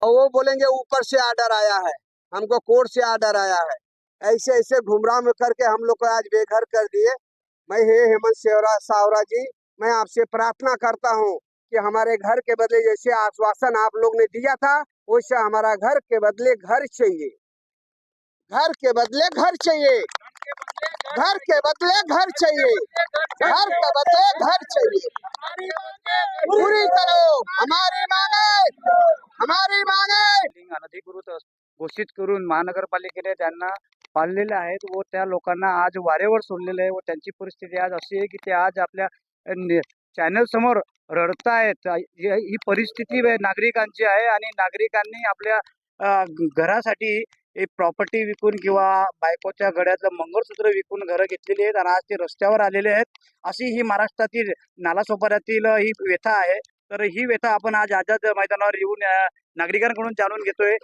और वो बोलेंगे ऊपर से आर्डर आया है, हमको कोर्ट से आर्डर आया है। ऐसे ऐसे घुमराह में करके हम लोग को आज बेघर कर दिए। मैं हे हेमंत सावरा जी, मैं आपसे प्रार्थना करता हूँ कि हमारे घर के बदले जैसे आश्वासन आप लोग ने दिया था, वैसे हमारा घर के बदले घर चाहिए, घर के बदले घर चाहिए, घर के बदले घर चाहिए, घर के बदले घर चाहिए। पूरी करो हमारी मांगे, हमारी मांगे। अनधिकृत घोषित करून महानगरपालिकेने त्यांना पाळलेले आहेत व त्या लोकांना आज वारेवर सोडलेलं आहे व त्यांची परिस्थिती आज अशी आहे की ते आज आपल्या चॅनल समोर रडतायत। ही परिस्थिती नागरिकांची आहे आणि नागरिकांनी आपल्या घरासाठी एक प्रॉपर्टी विकून किंवा बायकोच्या गळ्यातलं मंगळसूत्र विकून घरं घेतलेली आहेत आणि आज ते रस्त्यावर आलेले आहेत। अशी ही महाराष्ट्रातील नालासोपाऱ्यातील ही व्यथा आहे। तर ही व्यथा आपण आज आझाद मैदानावर येऊन नागरिकांकडून जाणून घेतोय।